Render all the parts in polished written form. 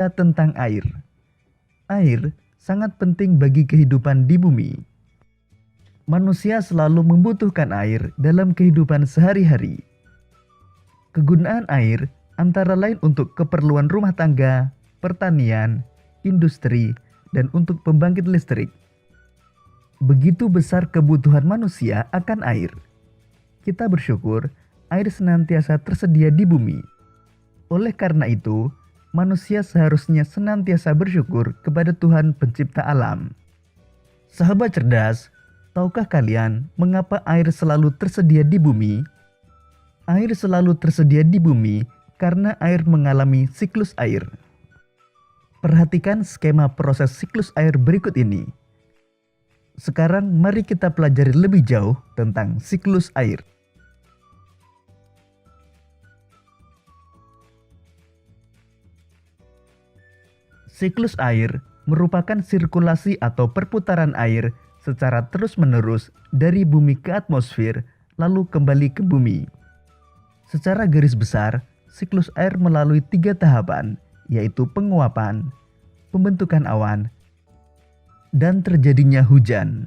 Tentang air. Air sangat penting bagi kehidupan di bumi. Manusia selalu membutuhkan air dalam kehidupan sehari-hari. Kegunaan air antara lain untuk keperluan rumah tangga, pertanian, industri, dan untuk pembangkit listrik. Begitu besar kebutuhan manusia akan air. Kita bersyukur air senantiasa tersedia di bumi. Oleh karena itu, manusia seharusnya senantiasa bersyukur kepada Tuhan pencipta alam. Sahabat cerdas, tahukah kalian mengapa air selalu tersedia di bumi? Air selalu tersedia di bumi karena air mengalami siklus air. Perhatikan skema proses siklus air berikut ini. Sekarang mari kita pelajari lebih jauh tentang siklus air. Siklus air merupakan sirkulasi atau perputaran air secara terus-menerus dari bumi ke atmosfer lalu kembali ke bumi. Secara garis besar, siklus air melalui 3 tahapan, yaitu penguapan, pembentukan awan, dan terjadinya hujan.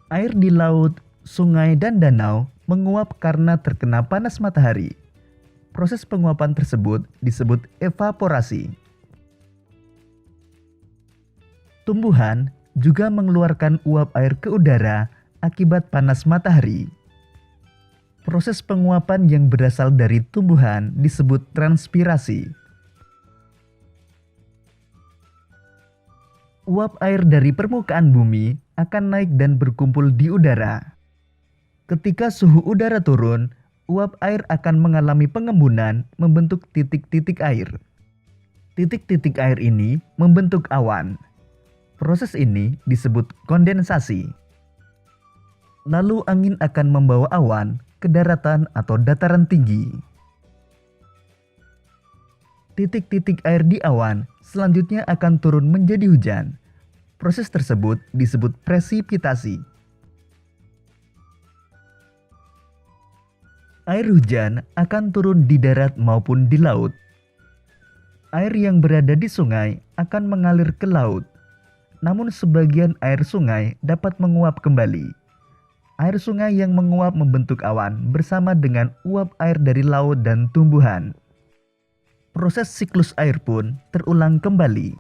Air di laut, sungai, dan danau menguap karena terkena panas matahari. Proses penguapan tersebut disebut evaporasi. Tumbuhan juga mengeluarkan uap air ke udara akibat panas matahari. Proses penguapan yang berasal dari tumbuhan disebut transpirasi. Uap air dari permukaan bumi akan naik dan berkumpul di udara. Ketika suhu udara turun, uap air akan mengalami pengembunan membentuk titik-titik air. Titik-titik air ini membentuk awan. Proses ini disebut kondensasi. Lalu angin akan membawa awan ke daratan atau dataran tinggi. Titik-titik air di awan selanjutnya akan turun menjadi hujan. Proses tersebut disebut presipitasi. Air hujan akan turun di darat maupun di laut. Air yang berada di sungai akan mengalir ke laut. Namun sebagian air sungai dapat menguap kembali. Air sungai yang menguap membentuk awan bersama dengan uap air dari laut dan tumbuhan. Proses siklus air pun terulang kembali.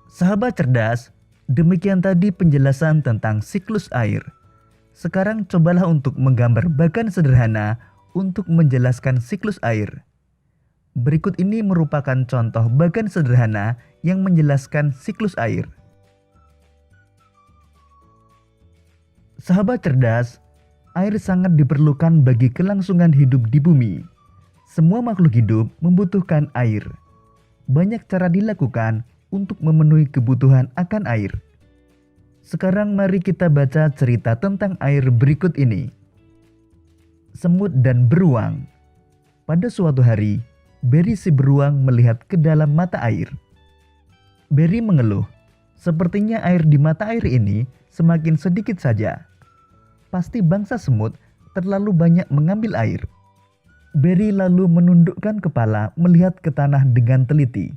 Sahabat cerdas, demikian tadi penjelasan tentang siklus air. Sekarang cobalah untuk menggambar bagan sederhana untuk menjelaskan siklus air. Berikut ini merupakan contoh bagan sederhana yang menjelaskan siklus air. Sahabat cerdas, air sangat diperlukan bagi kelangsungan hidup di bumi. Semua makhluk hidup membutuhkan air. Banyak cara dilakukan untuk memenuhi kebutuhan akan air. Sekarang mari kita baca cerita tentang air berikut ini. Semut dan beruang. Pada suatu hari, Beri si beruang melihat ke dalam mata air. Beri mengeluh, sepertinya air di mata air ini semakin sedikit saja. Pasti bangsa semut terlalu banyak mengambil air. Beri lalu menundukkan kepala melihat ke tanah dengan teliti.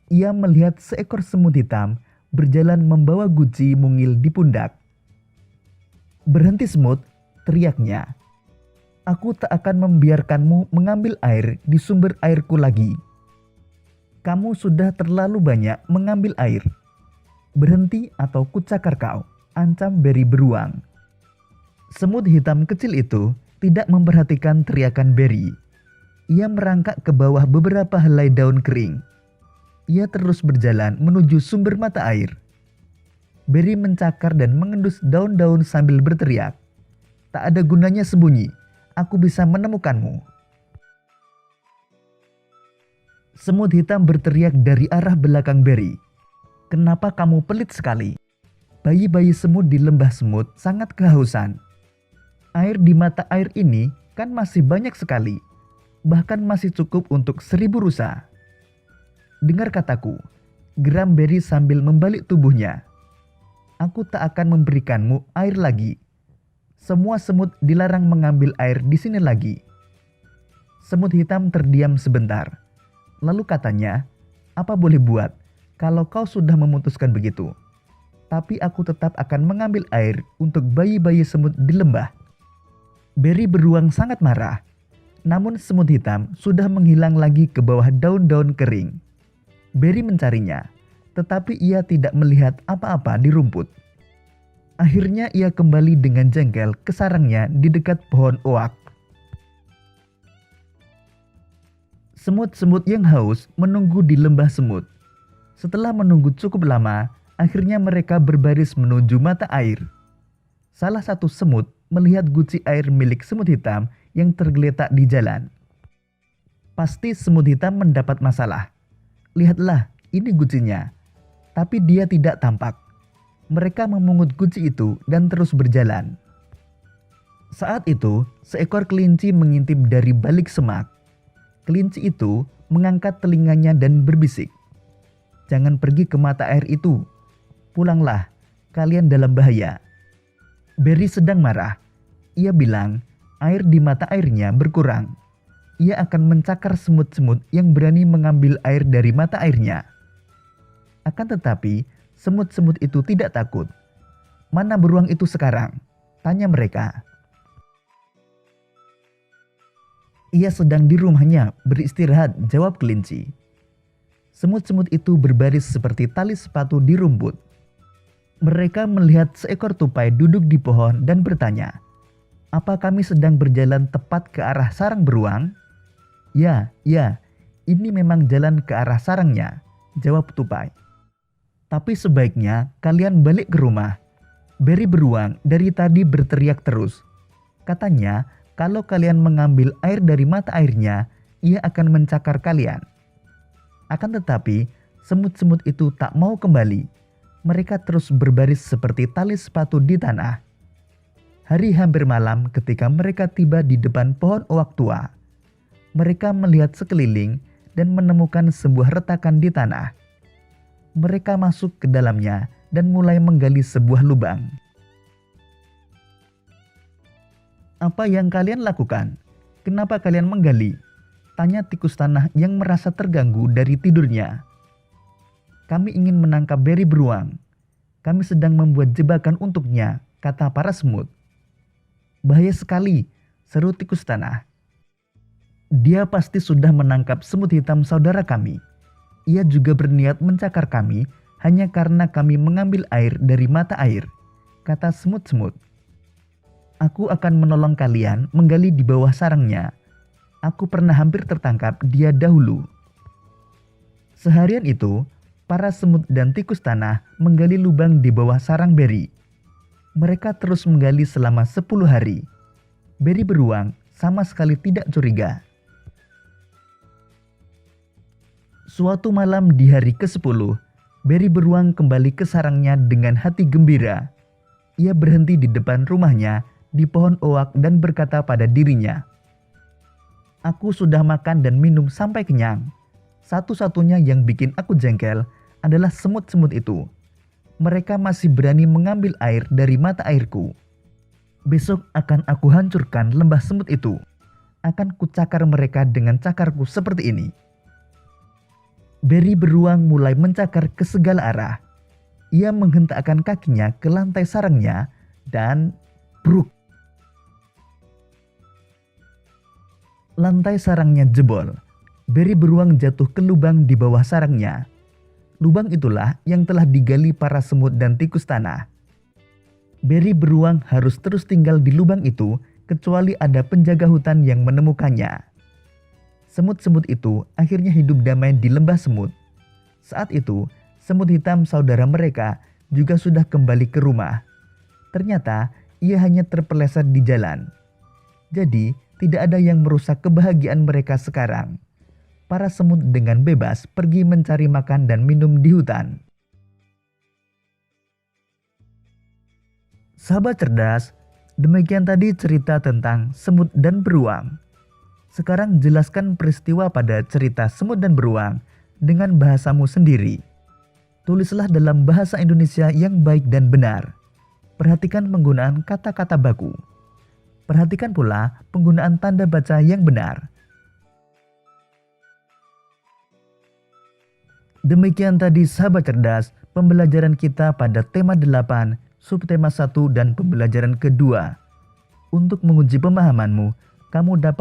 Ia melihat seekor semut hitam berjalan membawa guci mungil di pundak. "Berhenti semut," teriaknya. "Aku tak akan membiarkanmu mengambil air di sumber airku lagi. Kamu sudah terlalu banyak mengambil air. Berhenti atau kucakar kau," ancam Beri beruang. Semut hitam kecil itu tidak memperhatikan teriakan Beri. Ia merangkak ke bawah beberapa helai daun kering. Ia terus berjalan menuju sumber mata air. Beri mencakar dan mengendus daun-daun sambil berteriak, "Tak ada gunanya sembunyi, aku bisa menemukanmu." Semut hitam berteriak dari arah belakang Beri, "Kenapa kamu pelit sekali?" Bayi-bayi semut di lembah semut sangat kehausan. Air di mata air ini kan masih banyak sekali, bahkan masih cukup untuk 1000 rusa. "Dengar kataku," geram Beri sambil membalik tubuhnya. "Aku tak akan memberikanmu air lagi. Semua semut dilarang mengambil air di sini lagi. Semut hitam terdiam sebentar. Lalu katanya, apa boleh buat kalau kau sudah memutuskan begitu? Tapi aku tetap akan mengambil air untuk bayi-bayi semut di lembah. Beri beruang sangat marah. Namun semut hitam sudah menghilang lagi ke bawah daun-daun kering. Beri mencarinya, tetapi ia tidak melihat apa-apa di rumput. Akhirnya ia kembali dengan jengkel ke sarangnya di dekat pohon oak. Semut-semut yang haus menunggu di lembah semut. Setelah menunggu cukup lama, akhirnya mereka berbaris menuju mata air. Salah satu semut melihat guci air milik semut hitam yang tergeletak di jalan. Pasti semut hitam mendapat masalah. Lihatlah, ini gucinya. Tapi dia tidak tampak. Mereka memungut guci itu dan terus berjalan. Saat itu, seekor kelinci mengintip dari balik semak. Kelinci itu mengangkat telinganya dan berbisik, "Jangan pergi ke mata air itu. Pulanglah, kalian dalam bahaya." Beri sedang marah. Ia bilang, air di mata airnya berkurang. Ia akan mencakar semut-semut yang berani mengambil air dari mata airnya. Akan tetapi, semut-semut itu tidak takut. "Mana beruang itu sekarang?" tanya mereka. "Ia sedang di rumahnya beristirahat," jawab kelinci. Semut-semut itu berbaris seperti tali sepatu di rumput. Mereka melihat seekor tupai duduk di pohon dan bertanya, "Apa kami sedang berjalan tepat ke arah sarang beruang?" Ya, ini memang jalan ke arah sarangnya," jawab tupai. "Tapi sebaiknya kalian balik ke rumah." Beri beruang dari tadi berteriak terus. Katanya, kalau kalian mengambil air dari mata airnya, ia akan mencakar kalian. Akan tetapi, semut-semut itu tak mau kembali. Mereka terus berbaris seperti tali sepatu di tanah. Hari hampir malam ketika mereka tiba di depan pohon oak tua. Mereka melihat sekeliling dan menemukan sebuah retakan di tanah. Mereka masuk ke dalamnya dan mulai menggali sebuah lubang. "Apa yang kalian lakukan? Kenapa kalian menggali?" tanya tikus tanah yang merasa terganggu dari tidurnya. "Kami ingin menangkap beri beruang. Kami sedang membuat jebakan untuknya," kata para semut. "Bahaya sekali," seru tikus tanah. "Dia pasti sudah menangkap semut hitam saudara kami. Ia juga berniat mencakar kami hanya karena kami mengambil air dari mata air," kata semut-semut. "Aku akan menolong kalian menggali di bawah sarangnya. Aku pernah hampir tertangkap dia dahulu." Seharian itu, para semut dan tikus tanah menggali lubang di bawah sarang Beri. Mereka terus menggali selama 10 hari. Beri beruang sama sekali tidak curiga. Suatu malam di hari ke-10, Beri beruang kembali ke sarangnya dengan hati gembira. Ia berhenti di depan rumahnya di pohon oak dan berkata pada dirinya, "Aku sudah makan dan minum sampai kenyang. Satu-satunya yang bikin aku jengkel adalah semut-semut itu. Mereka masih berani mengambil air dari mata airku. Besok akan aku hancurkan lembah semut itu. Akan kucakar mereka dengan cakarku seperti ini." Beri beruang mulai mencakar ke segala arah. Ia menghentakkan kakinya ke lantai sarangnya dan bruk. Lantai sarangnya jebol. Beri beruang jatuh ke lubang di bawah sarangnya. Lubang itulah yang telah digali para semut dan tikus tanah. Beri beruang harus terus tinggal di lubang itu kecuali ada penjaga hutan yang menemukannya. Semut-semut itu akhirnya hidup damai di lembah semut. Saat itu, semut hitam saudara mereka juga sudah kembali ke rumah. Ternyata ia hanya terpeleset di jalan. Jadi, tidak ada yang merusak kebahagiaan mereka sekarang. Para semut dengan bebas pergi mencari makan dan minum di hutan. Sahabat cerdas, demikian tadi cerita tentang semut dan beruang. Sekarang jelaskan peristiwa pada cerita semut dan beruang dengan bahasamu sendiri. Tulislah dalam bahasa Indonesia yang baik dan benar. Perhatikan penggunaan kata-kata baku. Perhatikan pula penggunaan tanda baca yang benar. Demikian tadi sahabat cerdas, pembelajaran kita pada tema 8, subtema 1 dan pembelajaran kedua. Untuk menguji pemahamanmu, kamu dapat